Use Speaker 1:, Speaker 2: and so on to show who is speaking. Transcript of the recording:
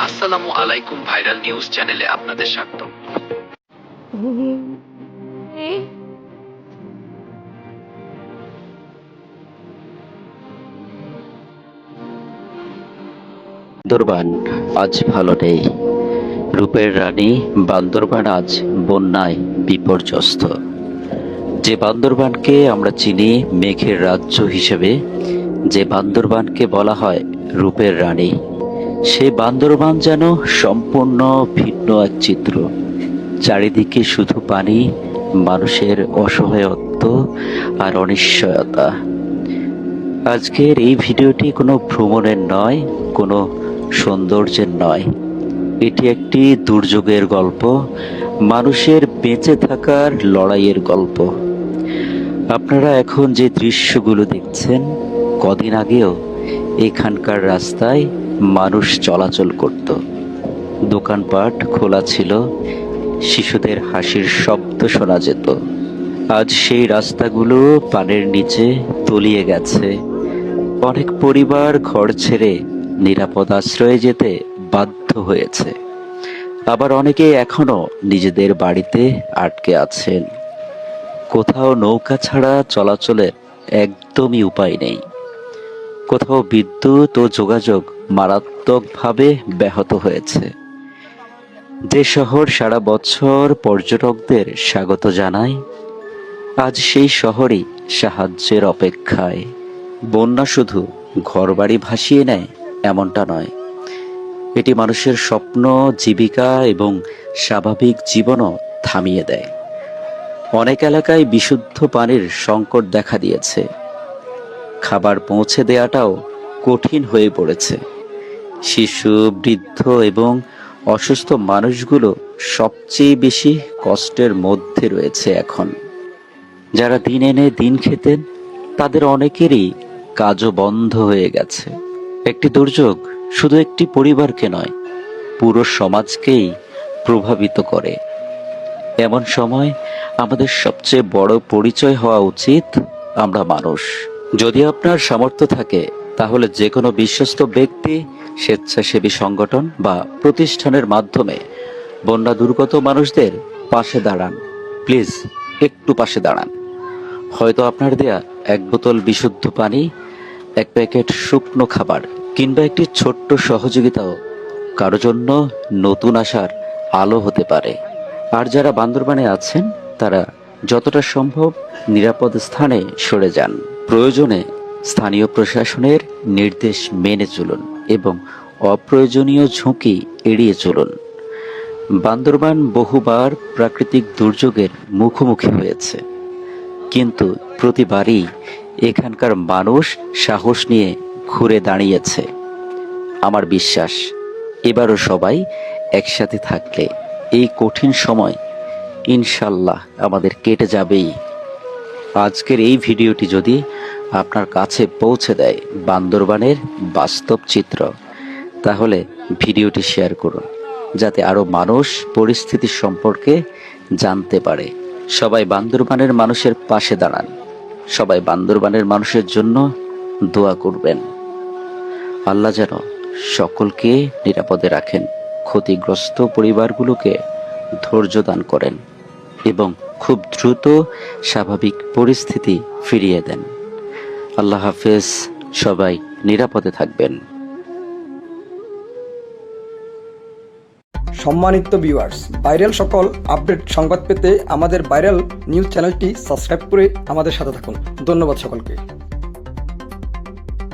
Speaker 1: আসসালামু আলাইকুম, viral news চ্যানেলে আপনাদের স্বাগত।
Speaker 2: বান্দরবান আজ ভালো নেই। রূপের রানী বান্দরবান আজ বন্যায় বিপর্যস্ত। যে বান্দরবানকে আমরা চিনি মেঘের রাজ্য হিসেবে, যে বান্দরবানকে বলা হয় রূপের রানী, সেই বান্দরবান যেন সম্পূর্ণ ভিন্ন এক চিত্র। চারিদিকে শুধু পানি, মানুষের অসহায়ত্ব আর অনিশ্চয়তা। আজকের এই ভিডিওটি কোনো ভ্রমণের নয়, কোনো সৌন্দর্যের নয়। এটি একটি দুর্যোগের গল্প, মানুষের বেঁচে থাকার লড়াইয়ের গল্প। আপনারা এখন যে দৃশ্যগুলো দেখছেন, কদিন আগেও এখানকার রাস্তায় মানুষ চলাচল করত। দোকানপাট খোলা ছিল, শিশুদের হাসির শব্দ শোনা যেত। আজ সেই রাস্তাগুলো পানির নিচে তলিয়ে গেছে। অনেক পরিবার ঘর ছেড়ে নিরাপদ আশ্রয়ে যেতে বাধ্য হয়েছে। আবার অনেকেই এখনো নিজেদের বাড়িতে আটকে আছেন। কোথাও নৌকা ছাড়া চলাচলের একদমই উপায় নেই। কোথাও বিদ্যুৎ ও যোগাযোগ মারাত্মকভাবে ব্যাহত হয়েছে। যে শহর সারা বছর পর্যটকদের স্বাগত জানায়, আজ সেই শহরই সাহায্যের অপেক্ষায়। বন্যা শুধু ঘরবাড়ি ভাসিয়ে নেয় এমনটা নয়, এটি মানুষের স্বপ্ন, জীবিকা এবং স্বাভাবিক জীবনও থামিয়ে দেয়। অনেক এলাকায় বিশুদ্ধ পানির সংকট দেখা দিয়েছে। খাবার পৌঁছে দেওয়াটাও কঠিন হয়ে পড়েছে। শিশু, বৃদ্ধ এবং অসুস্থ মানুষগুলো সবচেয়ে বেশি কষ্টের মধ্যে রয়েছে এখন। যারা দিন এনে দিন খেতেন, তাদের অনেকেরই কাজও বন্ধ হয়ে গেছে। একটি দুর্যোগ শুধু একটি পরিবারকে নয়, পুরো সমাজকেই প্রভাবিত করে। এমন সময় আমাদের সবচেয়ে বড় পরিচয় হওয়া উচিত আমরা মানুষ। যদি আপনার সামর্থ্য থাকে, তাহলে যে কোনো বিশ্বস্ত ব্যক্তি, স্বেচ্ছাসেবী সংগঠন বা প্রতিষ্ঠানের মাধ্যমে বন্যা দুর্গত মানুষদের পাশে দাঁড়ান। প্লিজ একটু পাশে দাঁড়ান। হয়তো আপনার দেয়া এক বোতল বিশুদ্ধ পানি, এক প্যাকেট শুকনো খাবার কিংবা একটি ছোট্ট সহযোগিতাও কারো জন্য নতুন আশার আলো হতে পারে। আর যারা বান্দরবানে আছেন, তারা যতটা সম্ভব নিরাপদ স্থানে সরে যান। প্রয়োজনে স্থানীয় প্রশাসনের নির্দেশ মেনে চলুন এবং অপ্রয়োজনীয় ঝুঁকি এড়িয়ে চলুন। বান্দরবান বহুবার প্রাকৃতিক দুর্যোগের মুখোমুখি হয়েছে, কিন্তু প্রতিবারই এখানকার মানুষ সাহস নিয়ে ঘুরে দাঁড়িয়েছে। আমার বিশ্বাস, এবারও সবাই একসাথে থাকলে এই কঠিন সময় ইনশাল্লাহ আমাদের কেটে যাবেই। আজকের এই ভিডিওটি যদি আপনার কাছে পৌঁছে দেয় বান্দরবানের বাস্তব চিত্র, তাহলে ভিডিওটি শেয়ার করুন, যাতে আরও মানুষ পরিস্থিতি সম্পর্কে জানতে পারে। সবাই বান্দরবানের মানুষের পাশে দাঁড়ান। সবাই বান্দরবানের মানুষের জন্য দোয়া করবেন। আল্লাহ যেন সকলকে নিরাপদে রাখেন, ক্ষতিগ্রস্ত পরিবারগুলোকে ধৈর্য দান করেন এবং খুব দ্রুত স্বাভাবিক পরিস্থিতি ফিরিয়ে দেন। আল্লাহ হাফেজ। সবাই নিরাপদে থাকবেন।
Speaker 3: সম্মানিত ভিউয়ার্স, ভাইরাল সকল আপডেট সংবাদ পেতে আমাদের ভাইরাল নিউজ চ্যানেলটি সাবস্ক্রাইব করে আমাদের সাথে থাকুন। ধন্যবাদ সকলকে।